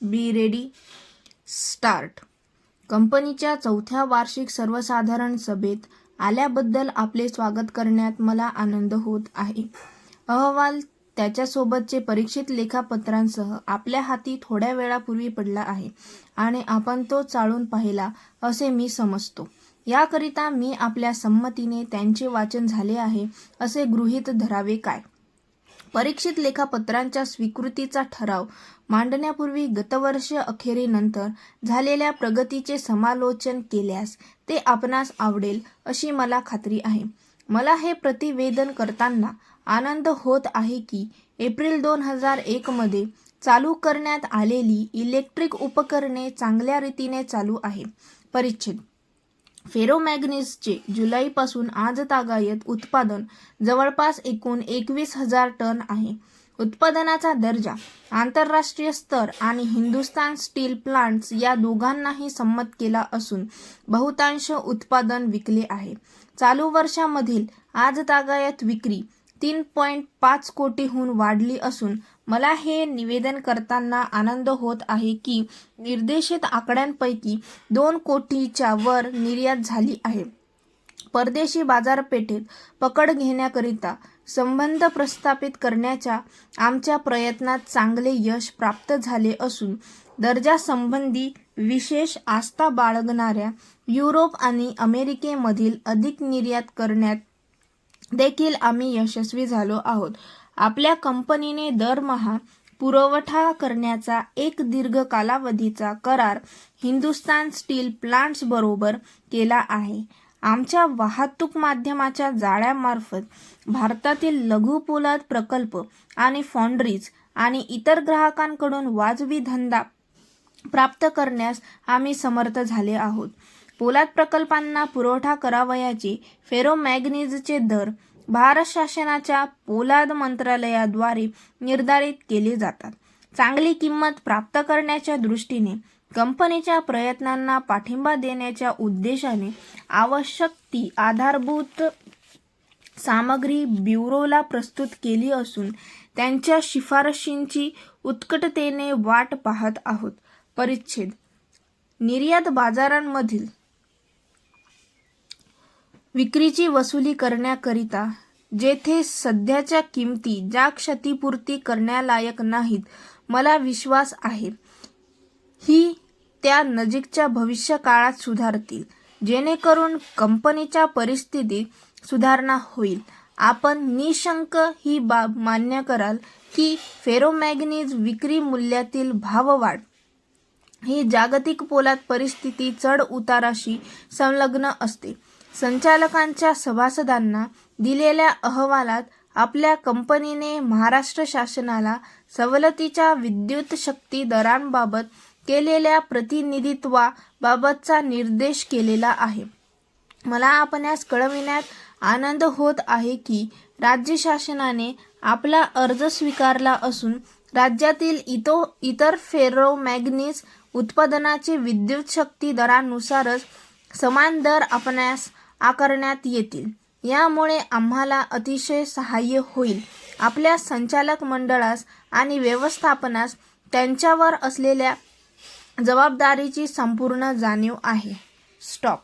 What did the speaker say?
Be ready, start. कंपनीच्या 4थ्या वार्षिक सर्वसाधारण सभेत आल्याबद्दल आपले स्वागत करण्यात मला आनंद होत आहे. अहवाल त्याच्यासोबतचे परीक्षित लेखापत्रांसह आपल्या हाती थोड्या वेळापूर्वी पडला आहे आणि आपण तो चाळून पाहिला असे मी समजतो. याकरिता मी आपल्या संमतीने त्यांचे वाचन झाले आहे असे गृहीत धरावे काय? परीक्षित लेखापत्रांच्या स्वीकृतीचा ठराव मांडण्यापूर्वी गतवर्ष अखेरीनंतर झालेल्या प्रगतीचे समालोचन केल्यास ते आपणास आवडेल अशी मला खात्री आहे. मला हे प्रतिवेदन करताना आनंद होत आहे की एप्रिल 2001 मध्ये चालू करण्यात आलेली इलेक्ट्रिक उपकरणे चांगल्या रीतीने चालू आहे. परिच्छेद फेरोमॅग्नीजचे जुलैपासून आजतागायत उत्पादन जवळपास एकूण 21,000 टन आहे. उत्पादनाचा दर्जा आंतरराष्ट्रीय स्तर आणि हिंदुस्तान स्टील प्लांट्स या दोघांनाही संमत केला असून बहुतांश उत्पादन विकले आहे. चालू वर्षामधील आजतागायत विक्री 3.5 कोटीहून वाढली असून मला हे निवेदन करताना आनंद होत आहे की निर्देशित आकड्यांपैकी 2 कोटीच्या वर निर्यात झाली आहे. परदेशी बाजारपेठेत पकड घेण्याकरिता संबंध प्रस्थापित करण्याच्या आमच्या प्रयत्नात चांगले यश प्राप्त झाले असून दर्जासंबंधी विशेष आस्था बाळगणाऱ्या युरोप आणि अमेरिकेमधील अधिक निर्यात करण्यात देखील आम्ही यशस्वी झालो आहोत. आपल्या कंपनीने दरमहा पुरवठा करण्याचा एक दीर्घ कालावधीचा करार हिंदुस्तान स्टील प्लांट्स बरोबर केला आहे. आमच्या वाहतूक माध्यमाच्या जाळ्यामार्फत भारतातील लघु पोलाद प्रकल्प आणि फॉन्ड्रीज आणि इतर ग्राहकांकडून वाजवी धंदा प्राप्त करण्यास आम्ही समर्थ झाले आहोत. पोलाद प्रकल्पांना पुरवठा करावयाचे फेरोमॅग्नीजचे दर भारत शासनाच्या पोलाद मंत्रालयाद्वारे निर्धारित केले जातात. चांगली किंमत प्राप्त करण्याच्या दृष्टीने कंपनीच्या प्रयत्नांना पाठिंबा देण्याच्या उद्देशाने आवश्यक ती आधारभूत सामग्री ब्युरोला प्रस्तुत केली असून त्यांच्या शिफारशींची उत्कटतेने वाट पाहत आहोत. परिच्छेद निर्यात बाजारांमधील विक्रीची वसुली करण्याकरिता जेथे सध्याच्या किमती ज्या क्षतिपूर्ती करण्यालायक नाहीत, मला विश्वास आहे ही त्या नजीकच्या भविष्यकाळात सुधारतील जेणेकरून कंपनीच्या परिस्थितीत सुधारणा होईल. आपण निशंक ही बाब मान्य कराल की फेरोमॅग्नीज विक्री मूल्यातील भाववाढ ही जागतिक पोलाद परिस्थिती चढ उताराशी संलग्न असते. संचालकांच्या सभासदांना दिलेल्या अहवालात आपल्या कंपनीने महाराष्ट्र शासनाला सवलतीच्या विद्युत शक्ती दरांबाबत केलेल्या प्रतिनिधित्वाबाबतचा निर्देश केलेला आहे. मला आपणास कळविण्यात आनंद होत आहे की राज्य शासनाने आपला अर्ज स्वीकारला असून राज्यातील इतर फेरोमॅग्नीज उत्पादनाचे विद्युत शक्ती दरानुसारच समान दर आपणास आकारण्यात येतील. यामुळे आम्हाला अतिशय सहाय्य होईल. आपल्या संचालक मंडळास आणि व्यवस्थापनास त्यांच्यावर असलेल्या जबाबदारीची संपूर्ण जाणीव आहे. स्टॉप.